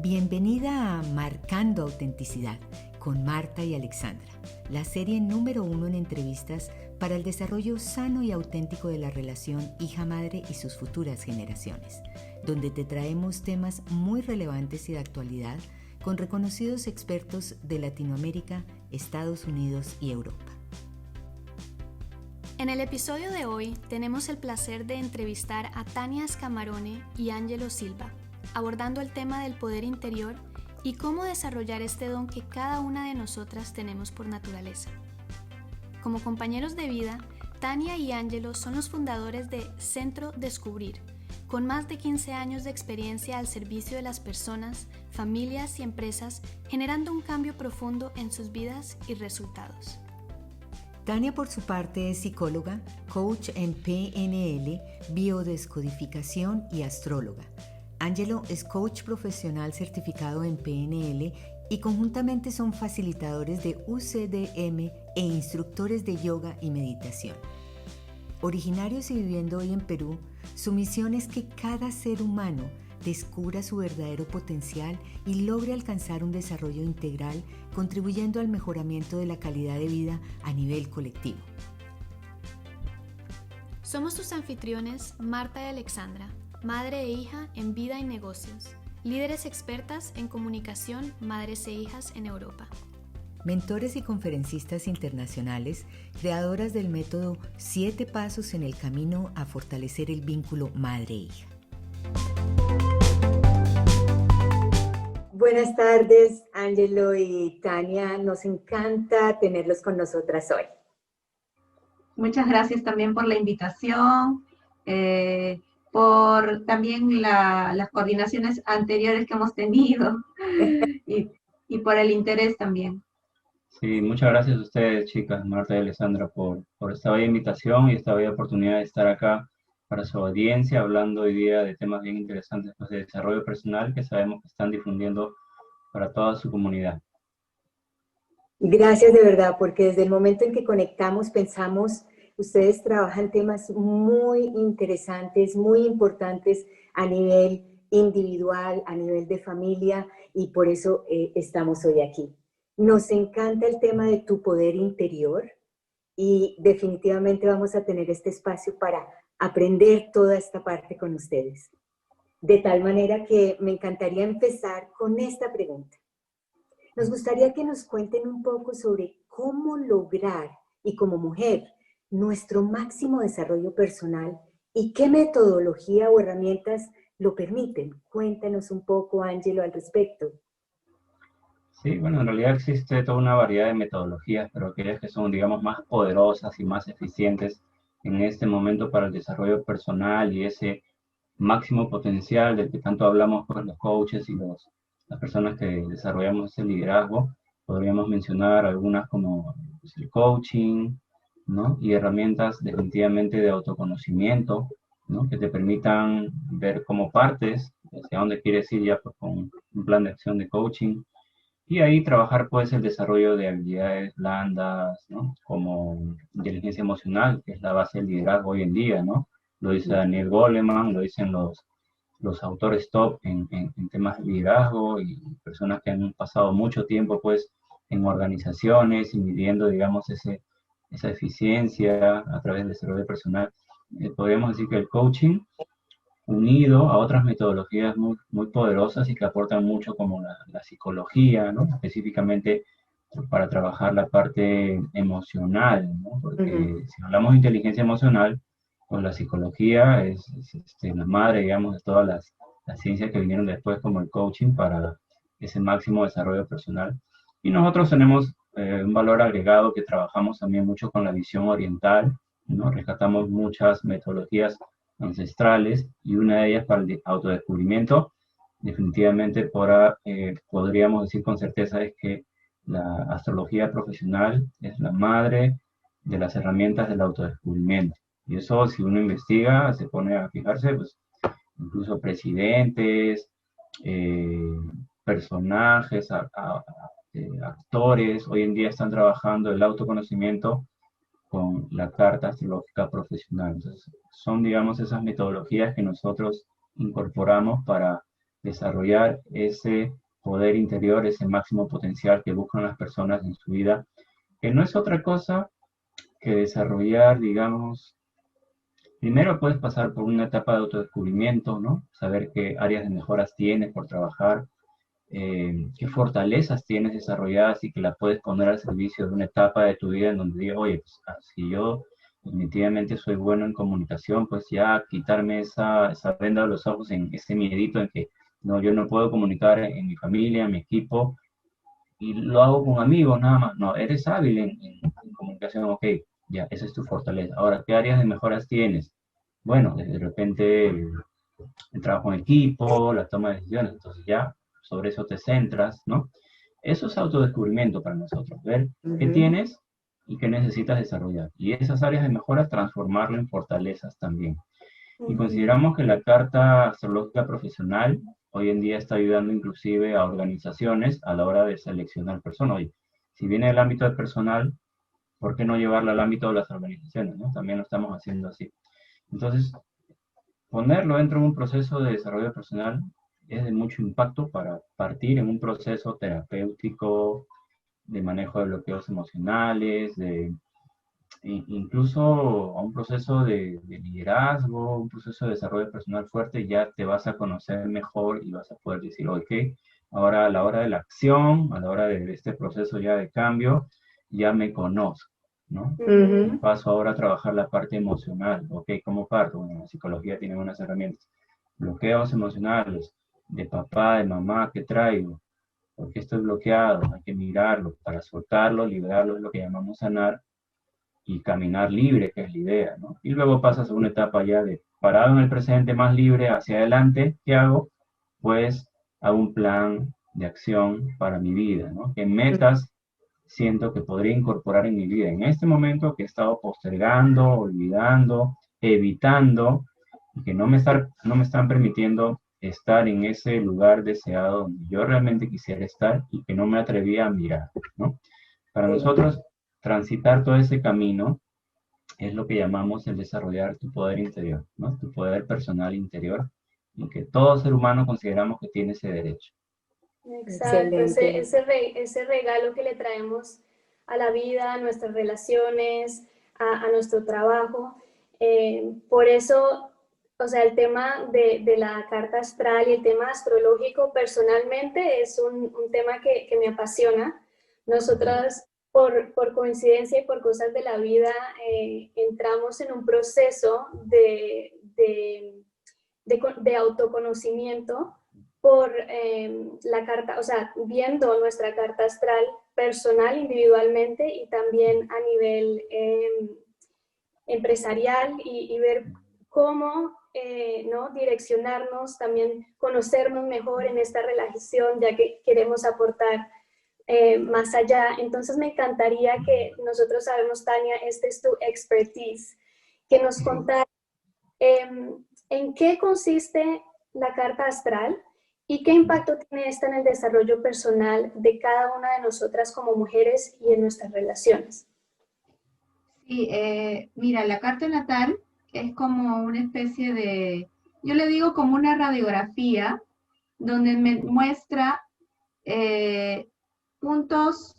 Bienvenida a Marcando Autenticidad con Marta y Alexandra, la serie número 1 en entrevistas para el desarrollo sano y auténtico de la relación hija-madre y sus futuras generaciones, donde te traemos temas muy relevantes y de actualidad con reconocidos expertos de Latinoamérica, Estados Unidos y Europa. En el episodio de hoy tenemos el placer de entrevistar a Tania Scamarone y Ángelo Silva, abordando el tema del poder interior y cómo desarrollar este don que cada una de nosotras tenemos por naturaleza. Como compañeros de vida, Tania y Ángelo son los fundadores de Centro Descubrir, con más de 15 años de experiencia al servicio de las personas, familias y empresas, generando un cambio profundo en sus vidas y resultados. Tania, por su parte, es psicóloga, coach en PNL, biodescodificación y astróloga. Ángelo es coach profesional certificado en PNL y conjuntamente son facilitadores de UCDM e instructores de yoga y meditación. Originarios y viviendo hoy en Perú, su misión es que cada ser humano descubra su verdadero potencial y logre alcanzar un desarrollo integral, contribuyendo al mejoramiento de la calidad de vida a nivel colectivo. Somos tus anfitriones Marta y Alexandra, madre e hija en vida y negocios, líderes expertas en comunicación, madres e hijas en Europa. Mentores y conferencistas internacionales, creadoras del método 7 pasos en el camino a fortalecer el vínculo madre-hija. Buenas tardes, Ángelo y Tania. Nos encanta tenerlos con nosotras hoy. Muchas gracias también por la invitación, por también las coordinaciones anteriores que hemos tenido y por el interés también. Sí, muchas gracias a ustedes, chicas, Marta y Alessandra, por esta bella invitación y esta bella oportunidad de estar acá para su audiencia, hablando hoy día de temas bien interesantes pues, de desarrollo personal que sabemos que están difundiendo para toda su comunidad. Gracias de verdad, porque desde el momento en que conectamos pensamos, ustedes trabajan temas muy interesantes, muy importantes a nivel individual, a nivel de familia, y por eso estamos hoy aquí. Nos encanta el tema de tu poder interior y definitivamente vamos a tener este espacio para aprender toda esta parte con ustedes. De tal manera que me encantaría empezar con esta pregunta. Nos gustaría que nos cuenten un poco sobre cómo lograr, y como mujer, nuestro máximo desarrollo personal y qué metodología o herramientas lo permiten. Cuéntanos un poco, Ángelo, al respecto. Sí, bueno, en realidad existe toda una variedad de metodologías, pero aquellas que son, digamos, más poderosas y más eficientes en este momento para el desarrollo personal y ese máximo potencial del que tanto hablamos con los coaches y las personas que desarrollamos ese liderazgo. Podríamos mencionar algunas como pues, el coaching, ¿no? Y herramientas definitivamente de autoconocimiento, ¿no? Que te permitan ver cómo partes, hacia dónde quieres ir ya pues, con un plan de acción de coaching. Y ahí trabajar pues el desarrollo de habilidades blandas, ¿no? Como inteligencia emocional, que es la base del liderazgo hoy en día, ¿no? Lo dice Daniel Goleman, lo dicen los autores top en temas de liderazgo y personas que han pasado mucho tiempo pues en organizaciones y midiendo, digamos, esa eficiencia a través del desarrollo personal. Podríamos decir que el coaching unido a otras metodologías muy, muy poderosas y que aportan mucho como la psicología, ¿no? Específicamente para trabajar la parte emocional, ¿no? Porque si hablamos de inteligencia emocional, pues la psicología es la madre, digamos, de todas las ciencias que vinieron después, como el coaching, para ese máximo desarrollo personal. Y nosotros tenemos un valor agregado que trabajamos también mucho con la visión oriental, ¿no? Rescatamos muchas metodologías ancestrales y una de ellas para el autodescubrimiento, definitivamente podríamos decir con certeza es que la astrología profesional es la madre de las herramientas del autodescubrimiento. Y eso, si uno investiga, se pone a fijarse, pues incluso presidentes, personajes, actores, hoy en día están trabajando el autoconocimiento con la carta astrológica profesional. Entonces, son, digamos, esas metodologías que nosotros incorporamos para desarrollar ese poder interior, ese máximo potencial que buscan las personas en su vida, que no es otra cosa que desarrollar, digamos, primero puedes pasar por una etapa de autodescubrimiento, ¿no? Saber qué áreas de mejoras tienes por trabajar, qué fortalezas tienes desarrolladas y que las puedes poner al servicio de una etapa de tu vida en donde digas, oye, pues, si yo definitivamente soy bueno en comunicación, pues ya quitarme esa venda de los ojos en ese miedito en que no, yo no puedo comunicar en mi familia, en mi equipo, y lo hago con amigos nada más. No, eres hábil en comunicación, ok, ya, esa es tu fortaleza. Ahora, ¿qué áreas de mejoras tienes? Bueno, de repente el trabajo en equipo, la toma de decisiones, entonces ya sobre eso te centras, ¿no? Eso es autodescubrimiento para nosotros, ver qué tienes y qué necesitas desarrollar. Y esas áreas de mejora, transformarlo en fortalezas también. Y consideramos que la carta astrológica profesional hoy en día está ayudando inclusive a organizaciones a la hora de seleccionar personas. Oye, si viene del ámbito del personal, ¿por qué no llevarla al ámbito de las organizaciones? ¿No? También lo estamos haciendo así. Entonces, ponerlo dentro de un proceso de desarrollo personal es de mucho impacto para partir en un proceso terapéutico, de manejo de bloqueos emocionales, incluso a un proceso de liderazgo, un proceso de desarrollo personal fuerte, ya te vas a conocer mejor y vas a poder decir, ok, ahora a la hora de la acción, a la hora de este proceso ya de cambio, ya me conozco, ¿no? Paso ahora a trabajar la parte emocional, ok, ¿cómo parto? Bueno, la psicología tiene unas herramientas. Bloqueos emocionales de papá, de mamá, ¿qué traigo? ¿Por qué estoy bloqueado? Hay que mirarlo para soltarlo, liberarlo, es lo que llamamos sanar y caminar libre, que es la idea, ¿no? Y luego pasas a una etapa ya de parado en el presente, más libre, hacia adelante, ¿qué hago? Pues hago un plan de acción para mi vida, ¿no? ¿Qué metas siento que podría incorporar en mi vida en este momento que he estado postergando, olvidando, evitando, y que no me están permitiendo estar en ese lugar deseado donde yo realmente quisiera estar y que no me atrevía a mirar, ¿no? Para nosotros, transitar todo ese camino es lo que llamamos el desarrollar tu poder interior, ¿no? Tu poder personal interior, y que todo ser humano consideramos que tiene ese derecho. Exacto, ese regalo que le traemos a la vida, a nuestras relaciones, a nuestro trabajo. Por eso, o sea, el tema de la carta astral y el tema astrológico personalmente es un tema que me apasiona. Nosotras, por coincidencia y por cosas de la vida, entramos en un proceso de autoconocimiento por la carta, o sea, viendo nuestra carta astral personal, individualmente y también a nivel empresarial y ver cómo ¿no? direccionarnos, también conocernos mejor en esta relación, ya que queremos aportar más allá. Entonces me encantaría que nosotros sabemos, Tania, esta es tu expertise, que nos contara en qué consiste la carta astral y qué impacto tiene esta en el desarrollo personal de cada una de nosotras como mujeres y en nuestras relaciones. Sí, mira, la carta natal es como una especie de, yo le digo como una radiografía, donde me muestra puntos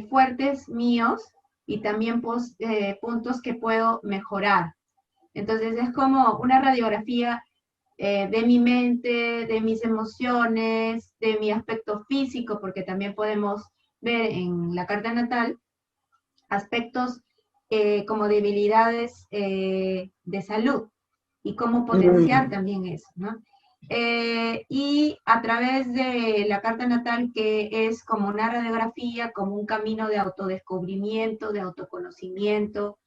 fuertes míos y también puntos que puedo mejorar. Entonces es como una radiografía de mi mente, de mis emociones, de mi aspecto físico, porque también podemos ver en la carta natal aspectos como debilidades de salud y cómo potenciar también eso, ¿no? Y a través de la carta natal, que es como una radiografía, como un camino de autodescubrimiento, de autoconocimiento,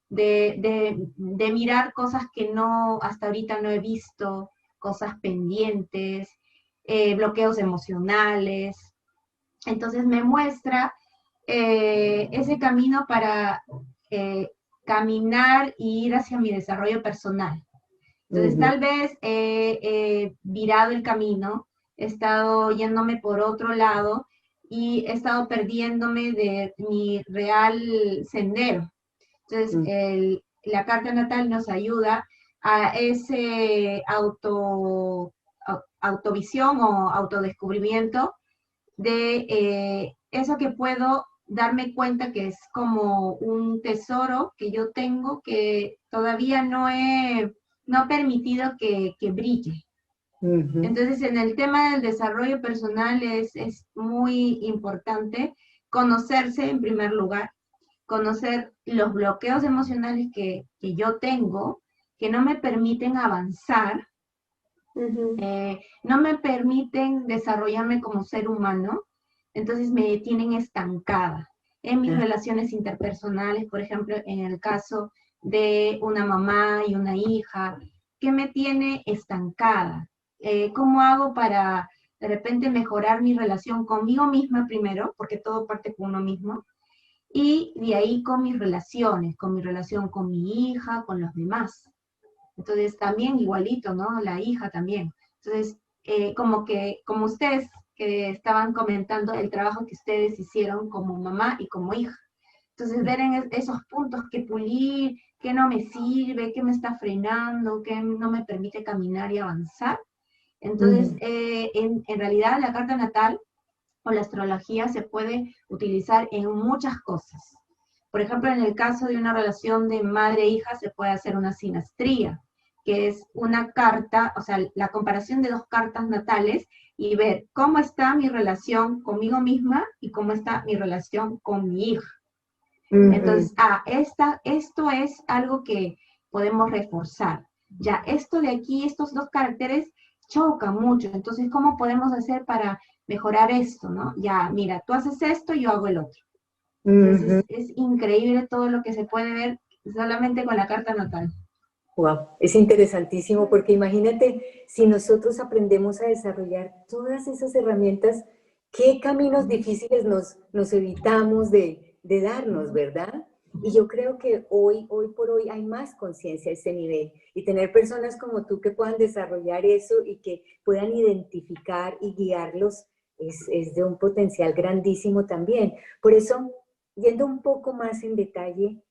de mirar cosas que no, hasta ahorita no he visto, cosas pendientes, bloqueos emocionales. Entonces me muestra ese camino para caminar e ir hacia mi desarrollo personal. Entonces, tal vez he virado el camino, he estado yéndome por otro lado y he estado perdiéndome de mi real sendero. Entonces, la carta natal nos ayuda a ese autovisión o autodescubrimiento de eso que puedo darme cuenta que es como un tesoro que yo tengo que todavía no he permitido que brille. Entonces, en el tema del desarrollo personal es muy importante conocerse en primer lugar, conocer los bloqueos emocionales que yo tengo, que no me permiten avanzar, no me permiten desarrollarme como ser humano, entonces me tienen estancada en mis relaciones interpersonales, por ejemplo, en el caso de una mamá y una hija, que me tiene estancada. ¿Cómo hago para de repente mejorar mi relación conmigo misma primero, porque todo parte con uno mismo, y de ahí con mis relaciones, con mi relación con mi hija, con los demás? Entonces también igualito, ¿no? La hija también. Entonces, como ustedes que estaban comentando el trabajo que ustedes hicieron como mamá y como hija. Entonces, ver en esos puntos que pulir, que no me sirve, que me está frenando, que no me permite caminar y avanzar. Entonces, en realidad la carta natal o la astrología se puede utilizar en muchas cosas. Por ejemplo, en el caso de una relación de madre-hija se puede hacer una sinastría, que es una carta, o sea, la comparación de dos cartas natales y ver cómo está mi relación conmigo misma y cómo está mi relación con mi hija. Entonces, esto es algo que podemos reforzar. Ya, esto de aquí, estos dos caracteres chocan mucho. Entonces, ¿cómo podemos hacer para mejorar esto, no? Ya, mira, tú haces esto, yo hago el otro. Entonces, es increíble todo lo que se puede ver solamente con la carta natal. Wow, es interesantísimo porque imagínate si nosotros aprendemos a desarrollar todas esas herramientas, qué caminos difíciles nos evitamos de darnos, ¿verdad? Y yo creo que hoy por hoy hay más conciencia a ese nivel y tener personas como tú que puedan desarrollar eso y que puedan identificar y guiarlos es de un potencial grandísimo también. Por eso, yendo un poco más en detalle,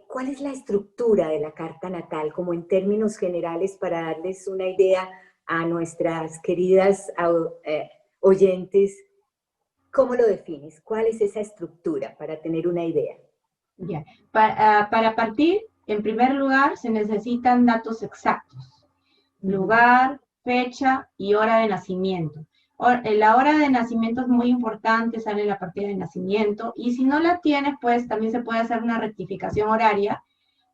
¿cuál es la estructura de la carta natal, como en términos generales, para darles una idea a nuestras queridas oyentes? ¿Cómo lo defines? ¿Cuál es esa estructura para tener una idea? Ya. Para partir, en primer lugar, se necesitan datos exactos. Lugar, fecha y hora de nacimiento. La hora de nacimiento es muy importante, sale la partida de nacimiento, y si no la tienes, pues también se puede hacer una rectificación horaria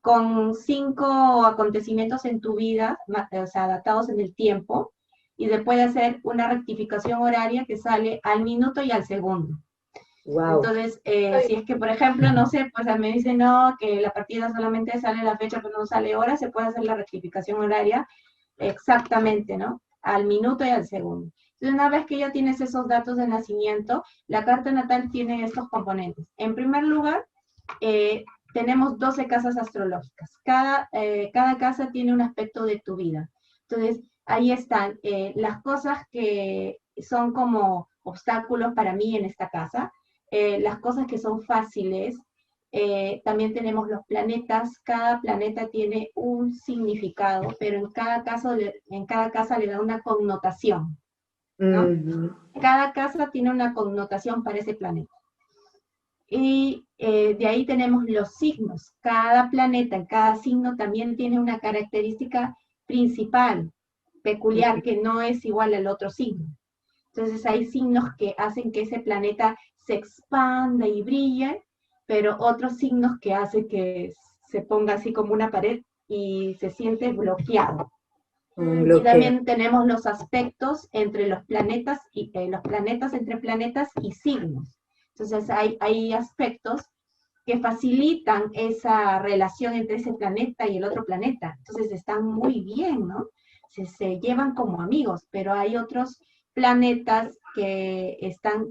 con 5 acontecimientos en tu vida, o sea, datados en el tiempo, y se puede hacer una rectificación horaria que sale al minuto y al segundo. Wow. Entonces, si es que, por ejemplo, no sé, pues me dicen, no, que la partida solamente sale la fecha, pero no sale hora, se puede hacer la rectificación horaria exactamente, ¿no? Al minuto y al segundo. Entonces, una vez que ya tienes esos datos de nacimiento, la carta natal tiene estos componentes. En primer lugar, tenemos 12 casas astrológicas. Cada casa tiene un aspecto de tu vida. Entonces, ahí están las cosas que son como obstáculos para mí en esta casa, las cosas que son fáciles. También tenemos los planetas. Cada planeta tiene un significado, pero en cada casa le da una connotación, ¿no? Cada casa tiene una connotación para ese planeta. Y de ahí tenemos los signos. Cada planeta, cada signo también tiene una característica principal, peculiar, que no es igual al otro signo. Entonces hay signos que hacen que ese planeta se expanda y brille, pero otros signos que hacen que se ponga así como una pared y se siente bloqueado. Y también tenemos los aspectos entre los planetas y los planetas entre planetas y signos. Entonces hay aspectos que facilitan esa relación entre ese planeta y el otro planeta. Entonces están muy bien, ¿no? Se llevan como amigos, pero hay otros planetas que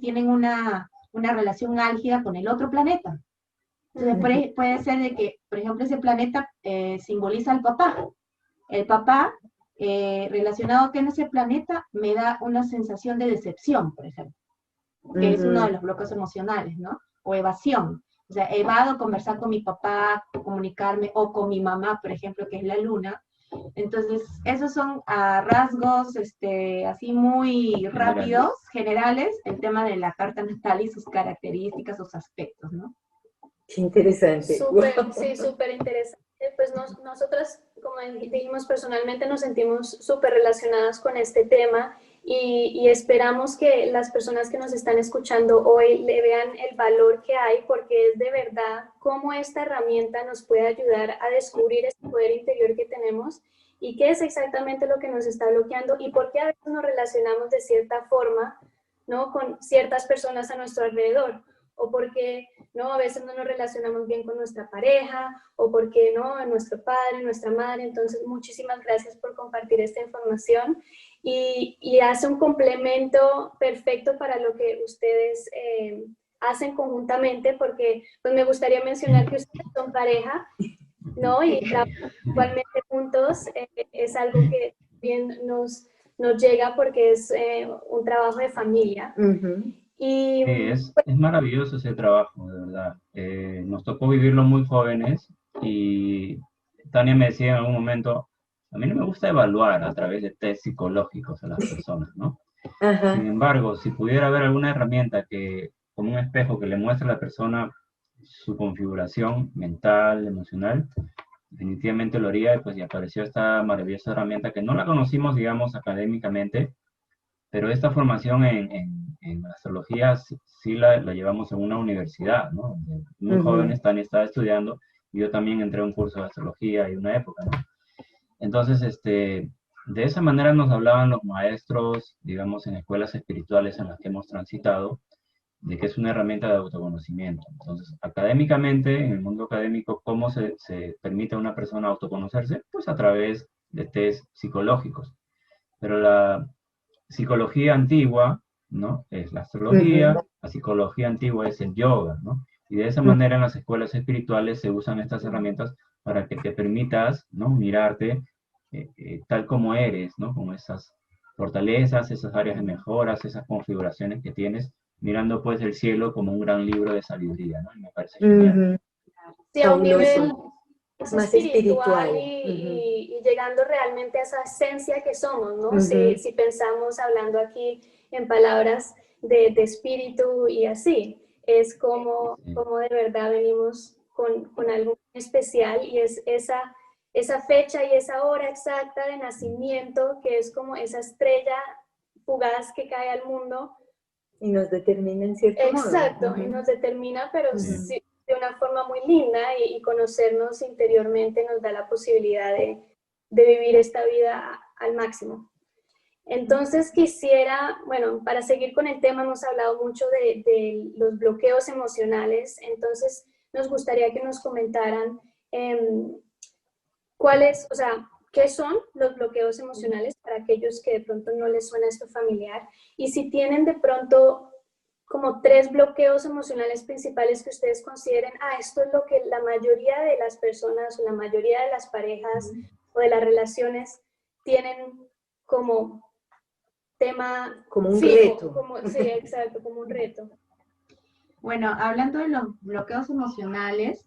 tienen una relación álgida con el otro planeta. Entonces puede ser de que, por ejemplo, ese planeta simboliza al papá. El papá, relacionado con ese planeta, me da una sensación de decepción, por ejemplo, que es uno de los bloques emocionales, ¿no? O evasión. O sea, evado conversar con mi papá, comunicarme, o con mi mamá, por ejemplo, que es la luna, Entonces, esos son a rasgos así muy rápidos, generales, el tema de la carta natal y sus características, sus aspectos, ¿no? Qué interesante. Súper, Wow. sí, súper interesante. Pues nosotras, como dijimos, personalmente nos sentimos súper relacionadas con este tema y esperamos que las personas que nos están escuchando hoy le vean el valor que hay, porque es de verdad cómo esta herramienta nos puede ayudar a descubrir ese poder interior que tenemos y qué es exactamente lo que nos está bloqueando y por qué a veces nos relacionamos de cierta forma, ¿no?, con ciertas personas a nuestro alrededor, o porque ¿no? A veces no nos relacionamos bien con nuestra pareja, o porque no, nuestro padre, nuestra madre. Entonces, muchísimas gracias por compartir esta información y hace un complemento perfecto para lo que ustedes hacen conjuntamente, porque pues me gustaría mencionar que ustedes son pareja, ¿no? Y trabajan igualmente juntos, es algo que bien nos llega porque es un trabajo de familia. Y Sí, es maravilloso ese trabajo, de verdad. Nos tocó vivirlo muy jóvenes y Tania me decía en algún momento, a mí no me gusta evaluar a través de test psicológicos a las personas, ¿no? Sin Ajá. embargo, si pudiera haber alguna herramienta que, como un espejo que le muestre a la persona su configuración mental, emocional, definitivamente lo haría, pues y apareció esta maravillosa herramienta que no la conocimos, digamos, académicamente, pero esta formación en astrología sí la llevamos en una universidad, ¿no? Muy jóvenes, Tania estaba estudiando, y yo también entré a un curso de astrología y una época, ¿no? Entonces, de esa manera nos hablaban los maestros, digamos, en escuelas espirituales en las que hemos transitado, de que es una herramienta de autoconocimiento. Entonces, académicamente, en el mundo académico, ¿cómo se permite a una persona autoconocerse? Pues a través de test psicológicos. Pero la psicología antigua, ¿no? Es la astrología, la psicología antigua es el yoga, ¿no? Y de esa manera en las escuelas espirituales se usan estas herramientas para que te permitas, ¿no? Mirarte tal como eres, ¿no? Con esas fortalezas, esas áreas de mejoras, esas configuraciones que tienes, mirando pues el cielo como un gran libro de sabiduría, ¿no? Y me parece genial. sí, a un nivel Más espiritual espiritual. y llegando realmente a esa esencia que somos, ¿no? Si pensamos hablando aquí en palabras de espíritu y así, es como de verdad venimos con algo especial y es esa fecha y esa hora exacta de nacimiento que es como esa estrella fugaz que cae al mundo. Y nos determina en cierto modo. Exacto, y nos determina, pero sí, de una forma muy linda y conocernos interiormente nos da la posibilidad de vivir esta vida al máximo. Entonces quisiera, bueno, para seguir con el tema, hemos hablado mucho de los bloqueos emocionales, entonces nos gustaría que nos comentaran cuáles, o sea, qué son los bloqueos emocionales para aquellos que de pronto no les suena esto familiar y si tienen de pronto como 3 bloqueos emocionales principales que ustedes consideren, esto es lo que la mayoría de las personas o la mayoría de las parejas o de las relaciones tienen como tema como un fijo, reto. sí, exacto, como un reto. Bueno, hablando de los bloqueos emocionales,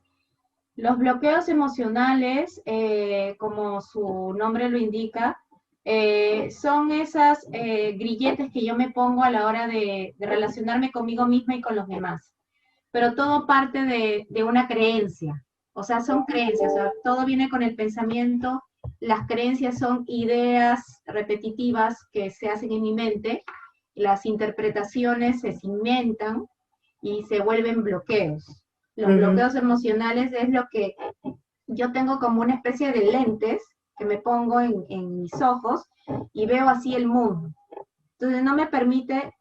como su nombre lo indica, son esas grilletes que yo me pongo a la hora de relacionarme conmigo misma y con los demás. Pero todo parte de una creencia, o sea, son creencias, o sea, todo viene con el pensamiento, las creencias son ideas repetitivas que se hacen en mi mente, las interpretaciones se cimentan y se vuelven bloqueos. Los bloqueos emocionales es lo que yo tengo como una especie de lentes que me pongo en mis ojos y veo así el mundo. Entonces no me permite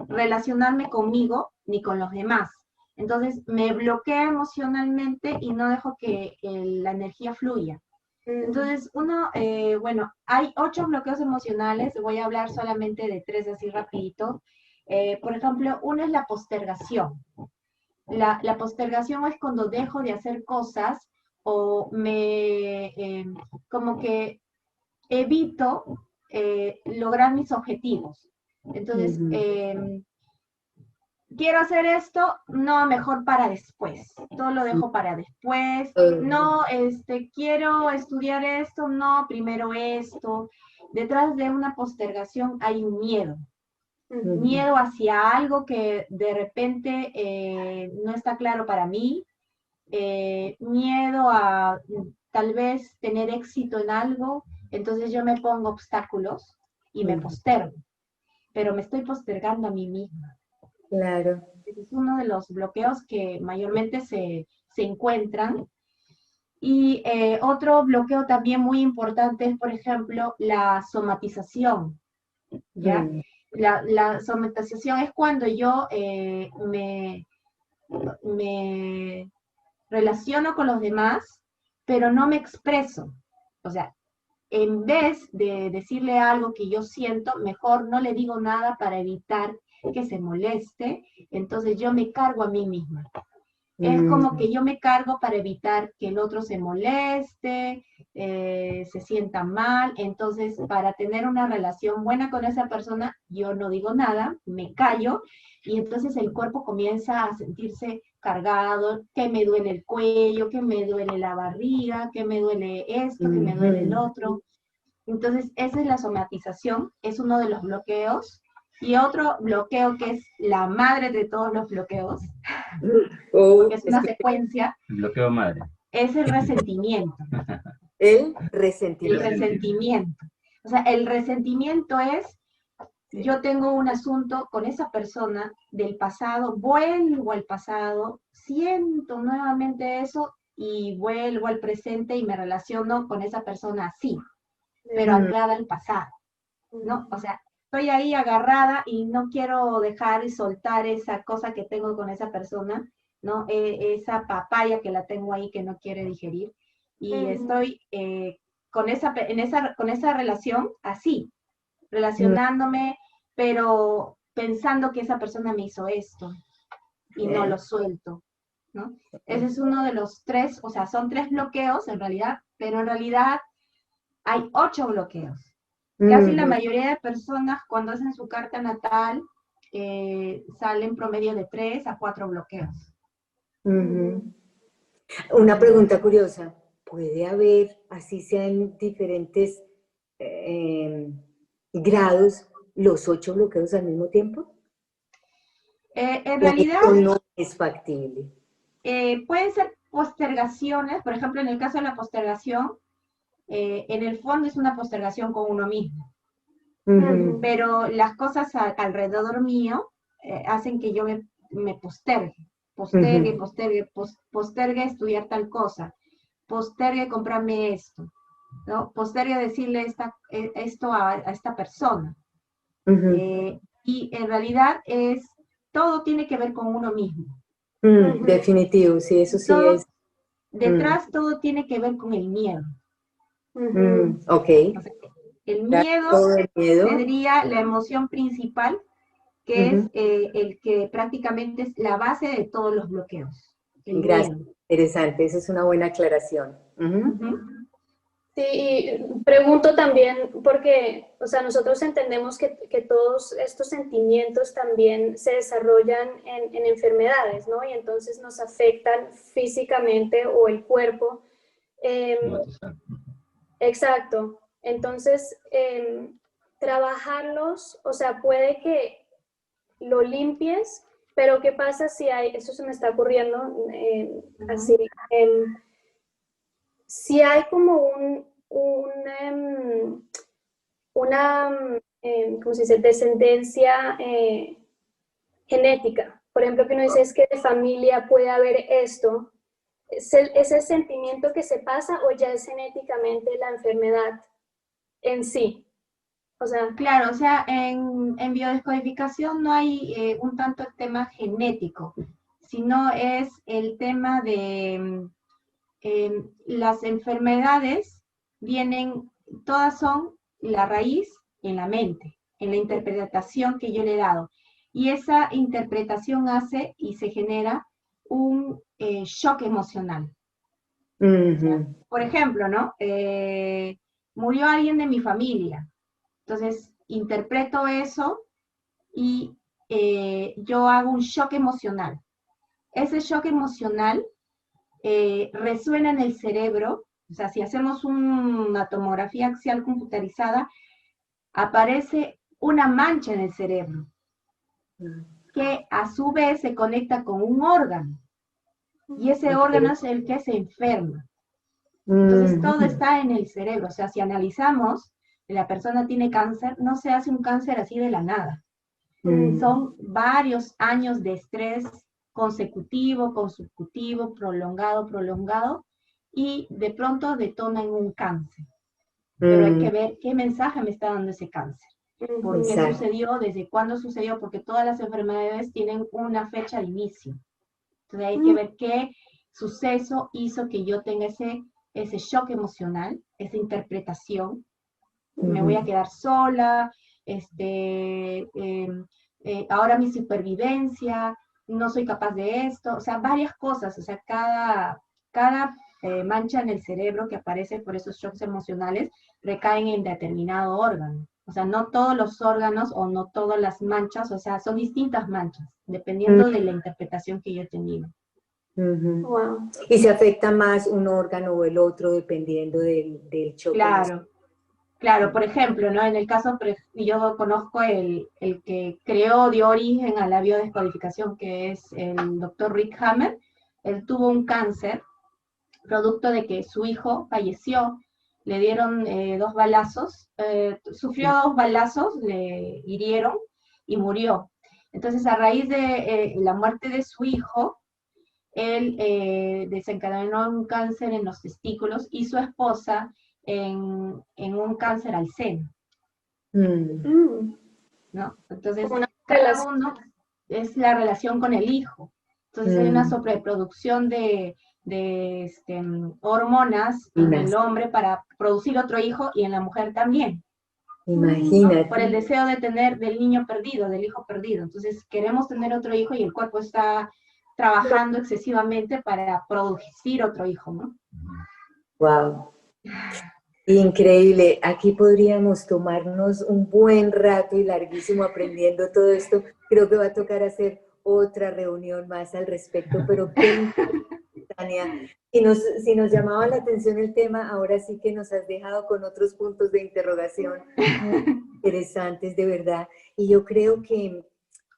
relacionarme conmigo ni con los demás. Entonces me bloquea emocionalmente y no dejo que la energía fluya. Entonces bueno, hay 8 bloqueos emocionales, voy a hablar solamente de 3 así rapidito. Por ejemplo, uno es la postergación. La postergación es cuando dejo de hacer cosas o como que evito lograr mis objetivos. Entonces, quiero hacer esto, no, mejor para después, todo lo dejo para después, no, quiero estudiar esto, no, primero esto. Detrás de una postergación hay un miedo. Miedo hacia algo que de repente no está claro para mí, miedo a tal vez tener éxito en algo, entonces yo me pongo obstáculos y me postergo, pero me estoy postergando a mí misma. Claro. Ese es uno de los bloqueos que mayormente se encuentran. Y otro bloqueo también muy importante es, por ejemplo, la somatización, ¿ya? La somatización es cuando yo me relaciono con los demás, pero no me expreso. O sea, en vez de decirle algo que yo siento, mejor no le digo nada para evitar que se moleste, entonces yo me cargo a mí misma. Es como que yo me cargo para evitar que el otro se moleste, se sienta mal. Entonces, para tener una relación buena con esa persona, yo no digo nada, me callo, y entonces el cuerpo comienza a sentirse cargado, que me duele el cuello, que me duele la barriga, que me duele esto, que me duele el otro. Entonces, esa es la somatización, es uno de los bloqueos. Y otro bloqueo que es la madre de todos los bloqueos, porque es una secuencia, El bloqueo madre. es el resentimiento. El El resentimiento. resentimiento. O sea, el resentimiento es, yo tengo un asunto con esa persona del pasado, vuelvo al pasado, siento nuevamente eso y vuelvo al presente y me relaciono con esa persona así, pero anclada al pasado, ¿no? O sea, estoy ahí agarrada y no quiero dejar y soltar esa cosa que tengo con esa persona, ¿no? Esa papaya que la tengo ahí que no quiere digerir. Y estoy con esa relación así, relacionándome, pero pensando que esa persona me hizo esto y no lo suelto, ¿no? Ese es uno de los 3, o sea, son 3 bloqueos en realidad, pero en realidad hay 8 bloqueos. Casi la mayoría de personas cuando hacen su carta natal salen promedio de 3 a 4 bloqueos. Una pregunta curiosa. ¿Puede haber, así sea en diferentes grados, los 8 bloqueos al mismo tiempo? En realidad, ¿O no es factible? pueden ser postergaciones, por ejemplo, en el caso de la postergación, en el fondo es una postergación con uno mismo. Pero las cosas alrededor mío hacen que yo me postergue, postergue estudiar tal cosa, postergue comprarme esto, ¿no? Postergue decirle esto a esta persona. Y en realidad todo tiene que ver con uno mismo. Definitivo, sí, eso sí Todo, es. Detrás todo tiene que ver con el miedo. Ok. O sea, el miedo sería la emoción principal, que es el que prácticamente es la base de todos los bloqueos. Gracias, interesante, esa es una buena aclaración. Sí, y pregunto también porque, o sea, nosotros entendemos que todos estos sentimientos también se desarrollan en enfermedades, ¿no? Y entonces nos afectan físicamente o el cuerpo. Exacto. Entonces, trabajarlos, o sea, puede que lo limpies, pero ¿qué pasa si hay, eso se me está ocurriendo así, si hay como una ¿cómo se dice?, descendencia genética. Por ejemplo, que uno dice es que de familia puede haber esto. ¿Es el sentimiento que se pasa o ya es genéticamente la enfermedad en sí? O sea, claro, o sea, en biodescodificación no hay un tanto el tema genético, sino es el tema de las enfermedades todas son la raíz en la mente, en la interpretación que yo le he dado. Y esa interpretación hace y se genera un shock emocional. Por ejemplo, ¿no? Murió alguien de mi familia. Entonces, interpreto eso y yo hago un shock emocional. Ese shock emocional resuena en el cerebro, o sea, si hacemos una tomografía axial computarizada, aparece una mancha en el cerebro, que a su vez se conecta con un órgano, y ese órgano es el que se enferma. Entonces todo está en el cerebro, o sea, si analizamos, la persona tiene cáncer, no se hace un cáncer así de la nada. Son varios años de estrés consecutivo, consecutivo, prolongado, y de pronto detona en un cáncer. Pero hay que ver qué mensaje me está dando ese cáncer. ¿Por qué sucedió? ¿Desde cuándo sucedió? Porque todas las enfermedades tienen una fecha de inicio. Entonces hay que ver qué suceso hizo que yo tenga ese shock emocional, esa interpretación. Me voy a quedar sola, ahora mi supervivencia, no soy capaz de esto, o sea, varias cosas, o sea, cada mancha en el cerebro que aparece por esos shocks emocionales recaen en determinado órgano. O sea, no todos los órganos o no todas las manchas, o sea, son distintas manchas, dependiendo de la interpretación que yo he tenido. Wow. Y se afecta más un órgano o el otro dependiendo del choque. Claro, por ejemplo, ¿no? En el caso, yo conozco el que dio origen a la biodescodificación, que es el doctor Rick Hammer. Él tuvo un cáncer, producto de que su hijo falleció, le dieron 2 balazos, sufrió 2 balazos, le hirieron y murió. Entonces, a raíz de la muerte de su hijo, él desencadenó un cáncer en los testículos y su esposa en un cáncer al seno. ¿No? Entonces, cada uno es la relación con el hijo. Entonces hay una sobreproducción de hormonas en el hombre para producir otro hijo y en la mujer también. Imagínate. ¿No? Por el deseo de tener del niño perdido, del hijo perdido. Entonces queremos tener otro hijo y el cuerpo está trabajando excesivamente para producir otro hijo, ¿no? Wow. Increíble. Aquí podríamos tomarnos un buen rato y larguísimo aprendiendo todo esto. Creo que va a tocar hacer otra reunión más al respecto, pero qué Tania. Si nos llamaba la atención el tema, ahora sí que nos has dejado con otros puntos de interrogación muy interesantes, de verdad. Y yo creo que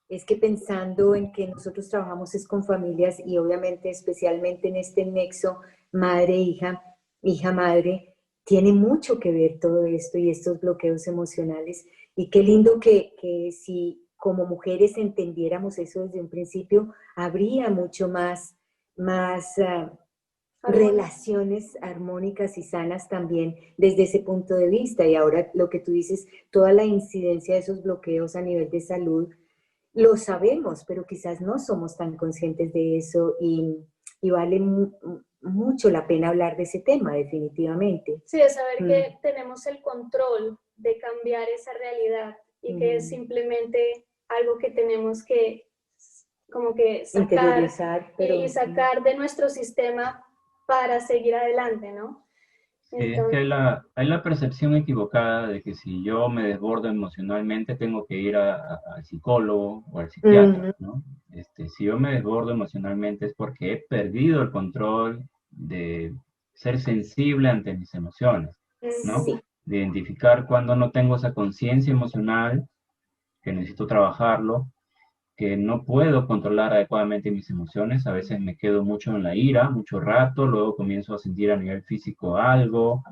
es que pensando en que nosotros trabajamos es con familias y obviamente especialmente en este nexo madre-hija, hija-madre, tiene mucho que ver todo esto y estos bloqueos emocionales. Y qué lindo que si como mujeres entendiéramos eso desde un principio, habría mucho más relaciones armónicas y sanas también desde ese punto de vista. Y ahora lo que tú dices, toda la incidencia de esos bloqueos a nivel de salud, lo sabemos, pero quizás no somos tan conscientes de eso y vale mucho la pena hablar de ese tema, definitivamente. Sí, de saber que tenemos el control de cambiar esa realidad y que es simplemente algo que tenemos que como que sacar y sacar de nuestro sistema para seguir adelante, ¿no? Entonces, es que hay la percepción equivocada de que si yo me desbordo emocionalmente tengo que ir al psicólogo o al psiquiatra, ¿no? Si yo me desbordo emocionalmente es porque he perdido el control de ser sensible ante mis emociones, ¿no? Sí. De identificar cuando no tengo esa conciencia emocional, que necesito trabajarlo, que no puedo controlar adecuadamente mis emociones, a veces me quedo mucho en la ira, mucho rato, luego comienzo a sentir a nivel físico algo,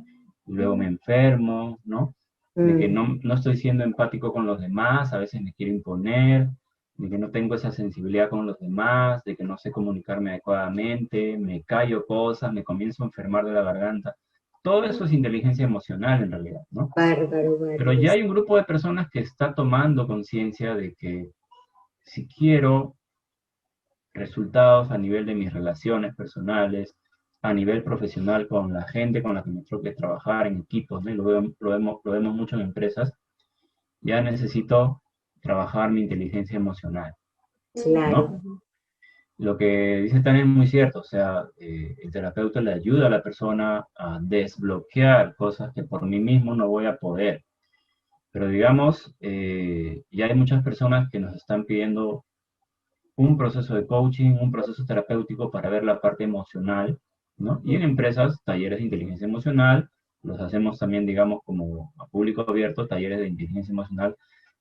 y luego me enfermo, ¿no? De que no estoy siendo empático con los demás, a veces me quiero imponer, de que no tengo esa sensibilidad con los demás, de que no sé comunicarme adecuadamente, me callo cosas, me comienzo a enfermar de la garganta. Todo eso es inteligencia emocional en realidad, ¿no? Bárbaro. Pero ya hay un grupo de personas que está tomando conciencia de que si quiero resultados a nivel de mis relaciones personales, a nivel profesional con la gente con la que me toque trabajar en equipos, ¿no? Lo vemos mucho en empresas, ya necesito trabajar mi inteligencia emocional, Claro. ¿no? Lo que dice Tania es muy cierto, o sea, el terapeuta le ayuda a la persona a desbloquear cosas que por mí mismo no voy a poder. Pero digamos, ya hay muchas personas que nos están pidiendo un proceso de coaching, un proceso terapéutico para ver la parte emocional, ¿no? Y en empresas, talleres de inteligencia emocional, los hacemos también, digamos, como a público abierto, talleres de inteligencia emocional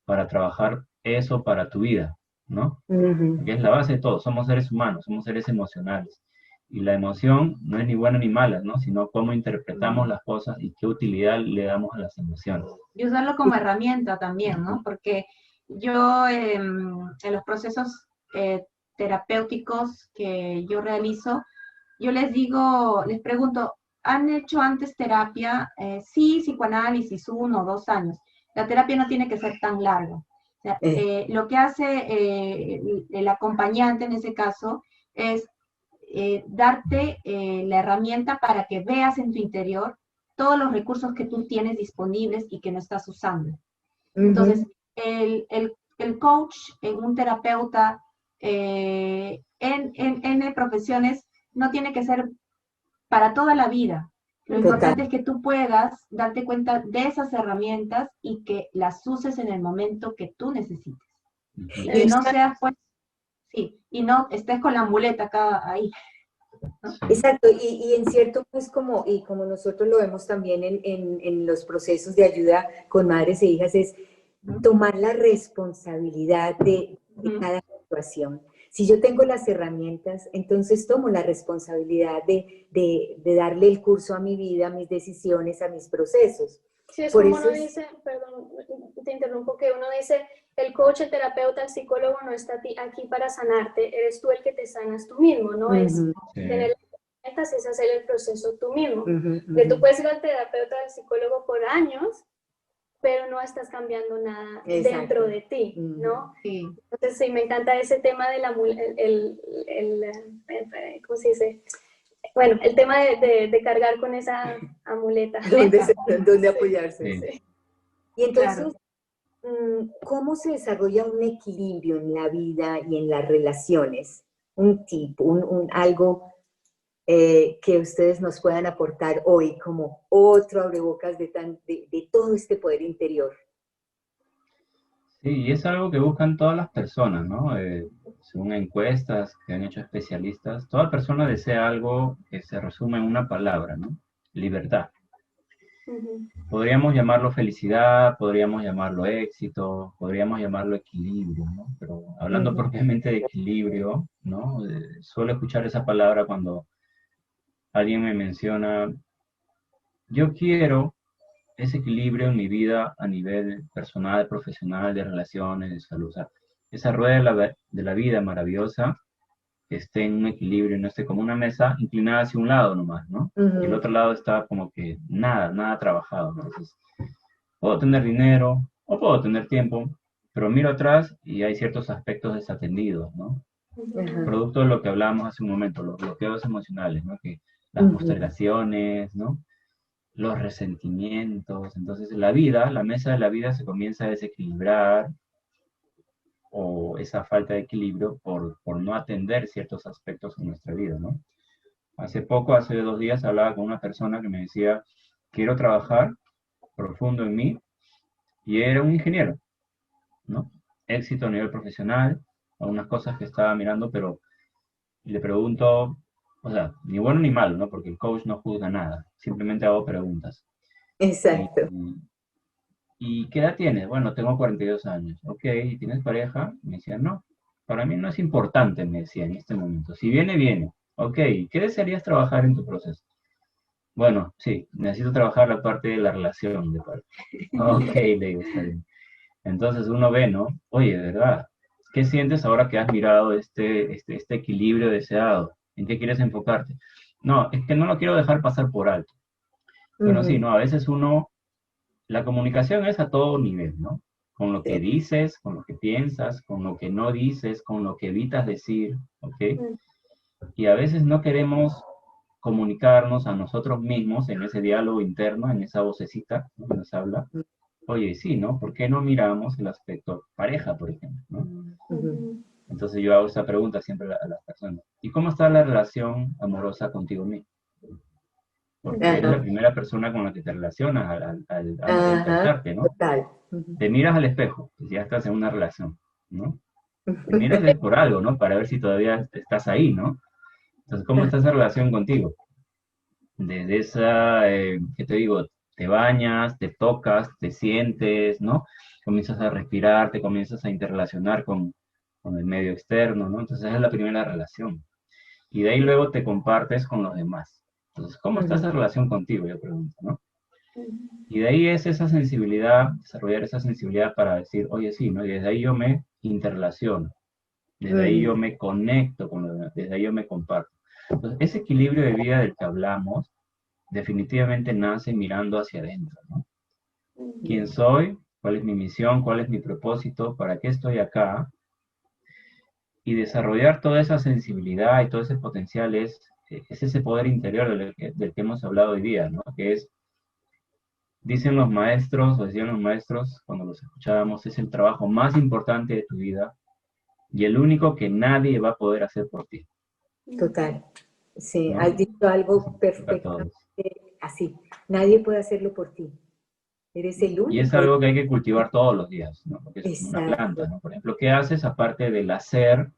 para trabajar eso para tu vida, ¿no? Que es la base de todo. Somos seres humanos, somos seres emocionales. Y la emoción no es ni buena ni mala, ¿no? Sino cómo interpretamos las cosas y qué utilidad le damos a las emociones. Y usarlo como herramienta también, ¿no? Porque yo en los procesos terapéuticos que yo realizo, yo les digo, les pregunto, ¿han hecho antes terapia? Sí, psicoanálisis, 1 o 2 años. La terapia no tiene que ser tan larga. O sea, lo que hace el acompañante en ese caso es darte la herramienta para que veas en tu interior todos los recursos que tú tienes disponibles y que no estás usando. Entonces, el coach, un terapeuta, en profesiones, no tiene que ser para toda la vida. Lo importante es que tú puedas darte cuenta de esas herramientas y que las uses en el momento que tú necesites. Y no seas, pues, sí, y no estés con la muleta acá, ahí. ¿no? Exacto, y en cierto, pues como nosotros lo vemos también en los procesos de ayuda con madres e hijas, es tomar la responsabilidad de cada situación. Si yo tengo las herramientas, entonces tomo la responsabilidad de darle el curso a mi vida, a mis decisiones, a mis procesos. Sí, es como uno dice, perdón, te interrumpo, que uno dice, el coach, el terapeuta, el psicólogo no está aquí para sanarte, eres tú el que te sanas tú mismo, ¿no? Es tener las herramientas, es hacer el proceso tú mismo. Que tú puedes ir al terapeuta, al psicólogo por años, pero no estás cambiando nada dentro de ti, ¿no? Sí. Entonces, sí, me encanta ese tema de la, ¿cómo se dice? Bueno, el tema de cargar con esa amuleta. ¿Dónde apoyarse? Sí. Y entonces, ¿cómo se desarrolla un equilibrio en la vida y en las relaciones? Un tip, algo que ustedes nos puedan aportar hoy como otro abrebocas de todo este poder interior. Sí, y es algo que buscan todas las personas, ¿no? Según encuestas que han hecho especialistas, toda persona desea algo que se resume en una palabra, ¿no? Libertad. Podríamos llamarlo felicidad, podríamos llamarlo éxito, podríamos llamarlo equilibrio, ¿no? Pero hablando propiamente de equilibrio, ¿no? Suelo escuchar esa palabra cuando alguien me menciona, yo quiero ese equilibrio en mi vida a nivel personal, profesional, de relaciones, de salud. O sea, esa rueda de la vida maravillosa, que esté en un equilibrio, no esté como una mesa inclinada hacia un lado nomás, ¿no? Y el otro lado está como que nada trabajado, ¿no? Entonces, puedo tener dinero o puedo tener tiempo, pero miro atrás y hay ciertos aspectos desatendidos, ¿no? Producto de lo que hablábamos hace un momento, los bloqueos emocionales, ¿no? Que las postergaciones, ¿no? Los resentimientos. Entonces la mesa de la vida se comienza a desequilibrar o esa falta de equilibrio por no atender ciertos aspectos en nuestra vida, ¿no? Hace 2 días, hablaba con una persona que me decía, quiero trabajar profundo en mí, y era un ingeniero, ¿no? Éxito a nivel profesional, algunas cosas que estaba mirando, pero le pregunto, o sea, ni bueno ni malo, ¿no? Porque el coach no juzga nada, simplemente hago preguntas. Exacto. ¿Y qué edad tienes? Bueno, tengo 42 años. Ok, ¿y tienes pareja? Me decía, no. Para mí no es importante, me decía en este momento. Si viene, viene. Ok, ¿qué desearías trabajar en tu proceso? Bueno, sí, necesito trabajar la parte de la relación de pareja. Ok, le digo, está bien. Entonces uno ve, ¿no? Oye, de verdad, ¿qué sientes ahora que has mirado este equilibrio deseado? ¿En qué quieres enfocarte? No, es que no lo quiero dejar pasar por alto. Bueno, sí, no, a veces la comunicación es a todo nivel, ¿no? Con lo que dices, con lo que piensas, con lo que no dices, con lo que evitas decir, ¿ok? Y a veces no queremos comunicarnos a nosotros mismos en ese diálogo interno, en esa vocecita que nos habla. Oye, sí, ¿no? ¿Por qué no miramos el aspecto pareja, por ejemplo, ¿no? Entonces yo hago esa pregunta siempre a las personas. ¿Y cómo está la relación amorosa contigo mismo? porque es la primera persona con la que te relacionas al despertarte, ¿no? Total. Te miras al espejo, pues ya estás en una relación, ¿no? Te miras es por algo, ¿no? Para ver si todavía estás ahí, ¿no? Entonces, ¿cómo está esa relación contigo? Desde esa, ¿qué te digo? Te bañas, te tocas, te sientes, ¿no? Comienzas a respirar, te comienzas a interrelacionar con el medio externo, ¿no? Entonces, esa es la primera relación. Y de ahí luego te compartes con los demás. Entonces, ¿cómo está esa relación contigo? Yo pregunto, ¿no? Y de ahí es esa sensibilidad, desarrollar esa sensibilidad para decir, oye, sí, ¿no? Y desde ahí yo me interrelaciono, desde ahí yo me conecto con los demás, desde ahí yo me comparto. Entonces, ese equilibrio de vida del que hablamos, definitivamente nace mirando hacia adentro, ¿no? ¿Quién soy? ¿Cuál es mi misión? ¿Cuál es mi propósito? ¿Para qué estoy acá? Y desarrollar toda esa sensibilidad y todo ese potencial es ese poder interior del que hemos hablado hoy día, ¿no? Que es, dicen los maestros, o decían los maestros cuando los escuchábamos, es el trabajo más importante de tu vida y el único que nadie va a poder hacer por ti. Total. Sí, ¿No? has dicho algo perfectamente así. Nadie puede hacerlo por ti. Eres el único. Y es algo que hay que cultivar todos los días, ¿no? Porque es una planta, ¿no? Por ejemplo, ¿qué haces aparte del hacer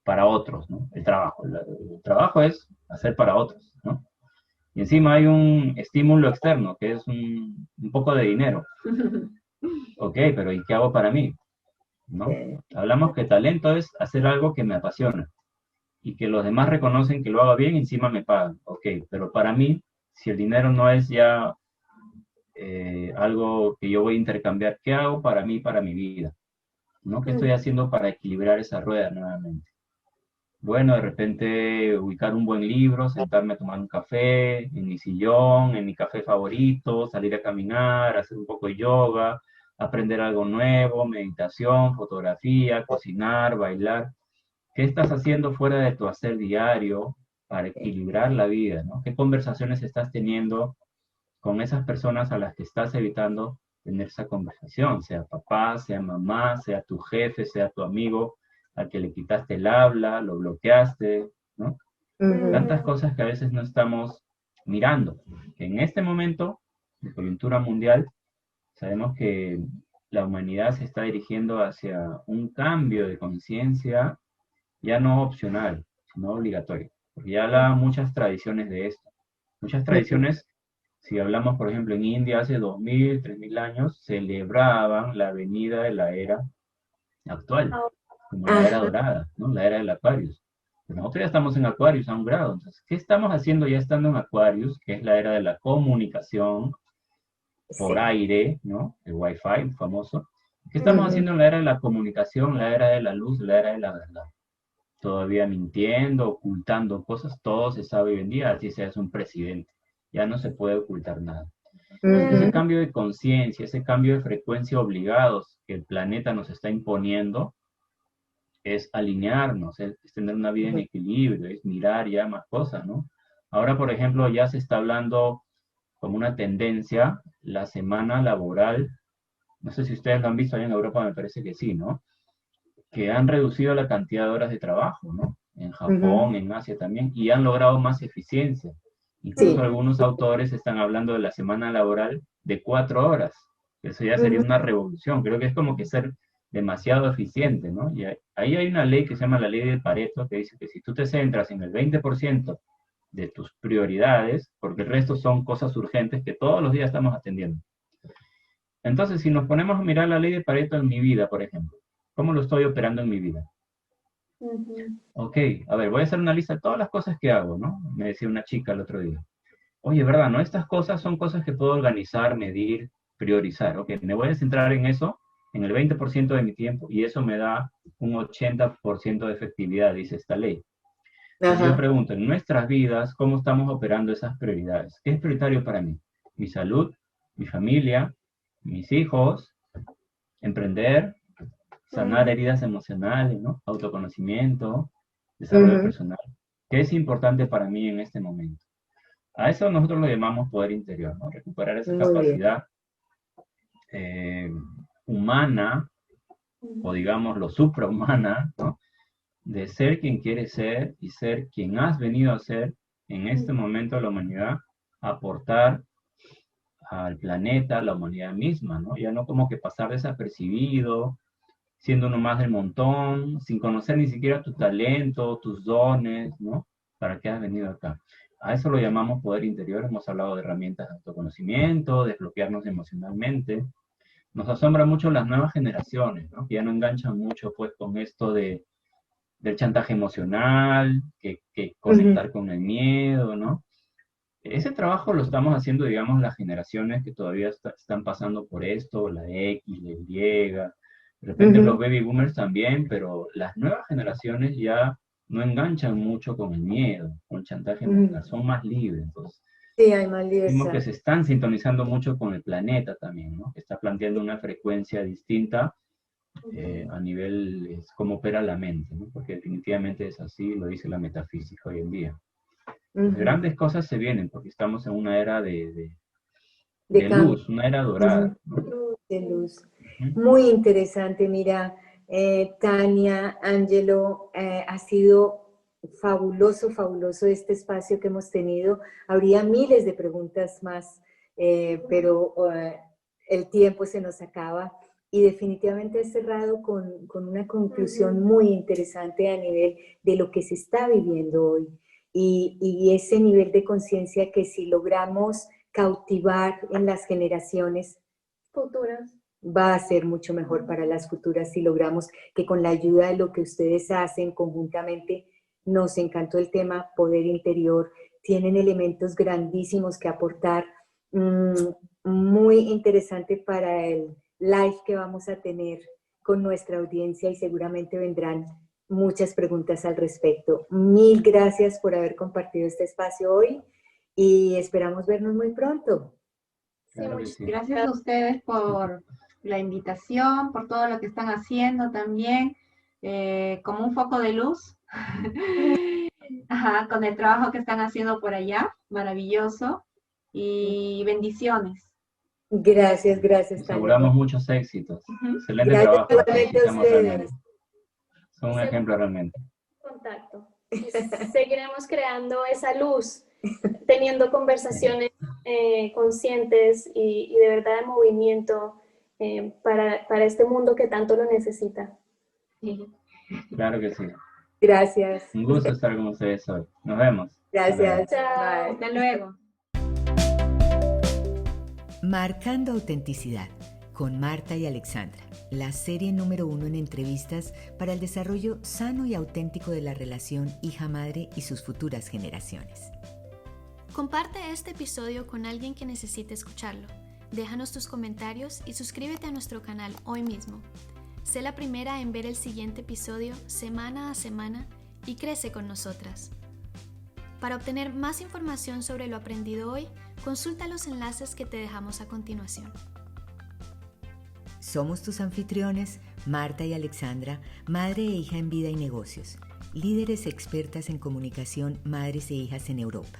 para otros, ¿no? El trabajo. El trabajo es hacer para otros, ¿no? Y encima hay un estímulo externo, que es un poco de dinero. Ok, pero ¿y qué hago para mí? ¿No? Hablamos que talento es hacer algo que me apasiona y que los demás reconocen que lo hago bien y encima me pagan. Ok, pero para mí, si el dinero no es ya algo que yo voy a intercambiar, ¿qué hago para mí, para mi vida? ¿No? ¿Qué estoy haciendo para equilibrar esa rueda nuevamente? Bueno, de repente ubicar un buen libro, sentarme a tomar un café en mi sillón, en mi café favorito, salir a caminar, hacer un poco de yoga, aprender algo nuevo, meditación, fotografía, cocinar, bailar. ¿Qué estás haciendo fuera de tu hacer diario para equilibrar la vida, ¿no? ¿Qué conversaciones estás teniendo con esas personas a las que estás evitando tener esa conversación? Sea papá, sea mamá, sea tu jefe, sea tu amigo al que le quitaste el habla, lo bloqueaste, ¿no? Tantas cosas que a veces no estamos mirando. En este momento de coyuntura mundial, sabemos que la humanidad se está dirigiendo hacia un cambio de conciencia ya no opcional, sino obligatorio. Porque ya hablaban muchas tradiciones de esto. Muchas tradiciones, si hablamos, por ejemplo, en India hace 2000, 3000 años, celebraban la venida de la era actual, como la era dorada, ¿no? La era del Aquarius. Pero nosotros ya estamos en Aquarius a un grado. Entonces, ¿qué estamos haciendo ya estando en Aquarius, que es la era de la comunicación por aire, ¿no? El Wi-Fi famoso. ¿Qué estamos haciendo en la era de la comunicación, la era de la luz, la era de la verdad? Todavía mintiendo, ocultando cosas, todo se sabe hoy en día, así seas un presidente. Ya no se puede ocultar nada. Ese cambio de conciencia, ese cambio de frecuencia obligados que el planeta nos está imponiendo, es alinearnos, es tener una vida en equilibrio, es mirar ya más cosas, ¿no? Ahora, por ejemplo, ya se está hablando como una tendencia, la semana laboral, no sé si ustedes lo han visto allá en Europa, me parece que sí, ¿no? Que han reducido la cantidad de horas de trabajo, ¿no? En Japón, en Asia también, y han logrado más eficiencia. Incluso algunos autores están hablando de la semana laboral de 4 horas. Eso ya sería una revolución. Creo que es como que ser demasiado eficiente, ¿no? Y ahí hay una ley que se llama la ley de Pareto, que dice que si tú te centras en el 20% de tus prioridades, porque el resto son cosas urgentes que todos los días estamos atendiendo. Entonces, si nos ponemos a mirar la ley de Pareto en mi vida, por ejemplo, ¿cómo lo estoy operando en mi vida? Ok, a ver, voy a hacer una lista de todas las cosas que hago, ¿no? Me decía una chica el otro día. Oye, ¿verdad? ¿No? Estas cosas son cosas que puedo organizar, medir, priorizar. Ok, me voy a centrar en eso, en el 20% de mi tiempo, y eso me da un 80% de efectividad, dice esta ley. Entonces yo pregunto, en nuestras vidas, ¿cómo estamos operando esas prioridades? ¿Qué es prioritario para mí? Mi salud, mi familia, mis hijos, emprender, sanar heridas emocionales, ¿no? Autoconocimiento, desarrollo personal. ¿Qué es importante para mí en este momento? A eso nosotros lo llamamos poder interior, ¿no? Recuperar esa capacidad humana, o digamos lo suprahumana, ¿no? De ser quien quieres ser y ser quien has venido a ser en este momento de la humanidad aportar al planeta, a la humanidad misma, ¿no? Ya no como que pasar desapercibido, siendo uno más del montón, sin conocer ni siquiera tu talento, tus dones, ¿no? ¿Para qué has venido acá? A eso lo llamamos poder interior. Hemos hablado de herramientas de autoconocimiento, de desbloquearnos emocionalmente. Nos asombra mucho las nuevas generaciones, ¿no? Que ya no enganchan mucho pues con esto del chantaje emocional, que conectar con el miedo, ¿no? Ese trabajo lo estamos haciendo, digamos, las generaciones que todavía están pasando por esto, la X, la Y, de repente los baby boomers también, pero las nuevas generaciones ya no enganchan mucho con el miedo, con el chantaje emocional, son más libres. Entonces, sí, hay más vimos que libertad. se están sintonizando mucho con el planeta también, ¿no? Que está planteando una frecuencia distinta a nivel cómo opera la mente, ¿no? Porque definitivamente es así, lo dice la metafísica hoy en día. Grandes cosas se vienen porque estamos en una era de luz, una era dorada, ¿no? De luz. Muy interesante, mira, Tania, Ángelo, ha sido fabuloso, fabuloso este espacio que hemos tenido. Habría miles de preguntas más, pero el tiempo se nos acaba y definitivamente he cerrado con una conclusión muy interesante a nivel de lo que se está viviendo hoy y ese nivel de conciencia que si logramos cautivar en las generaciones futuras, va a ser mucho mejor para las futuras si logramos que con la ayuda de lo que ustedes hacen conjuntamente, nos encantó el tema poder interior, tienen elementos grandísimos que aportar, muy interesante para el live que vamos a tener con nuestra audiencia y seguramente vendrán muchas preguntas al respecto. Mil gracias por haber compartido este espacio hoy y esperamos vernos muy pronto. Claro que sí. Gracias a ustedes por la invitación, por todo lo que están haciendo también, como un foco de luz, con el trabajo que están haciendo por allá, maravilloso, y bendiciones. Gracias, gracias. Aseguramos muchos éxitos. Excelente gracias trabajo. Igualmente a ustedes. Son un ejemplo realmente. Contacto. Y seguiremos creando esa luz, teniendo conversaciones conscientes y de verdad de movimiento para este mundo que tanto lo necesita. Claro que sí. Gracias. Un gusto estar con ustedes hoy. Nos vemos. Gracias. Chao. Hasta luego. Marcando Autenticidad, con Marta y Alexandra, la serie número 1 en entrevistas para el desarrollo sano y auténtico de la relación hija-madre y sus futuras generaciones. Comparte este episodio con alguien que necesite escucharlo. Déjanos tus comentarios y suscríbete a nuestro canal hoy mismo. Sé la primera en ver el siguiente episodio semana a semana y crece con nosotras. Para obtener más información sobre lo aprendido hoy, consulta los enlaces que te dejamos a continuación. Somos tus anfitriones, Marta y Alexandra, madre e hija en vida y negocios, líderes expertas en comunicación, madres e hijas en Europa,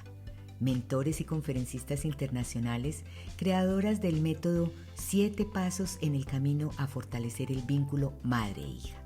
mentores y conferencistas internacionales, creadoras del método 7 pasos en el camino a fortalecer el vínculo madre e hija.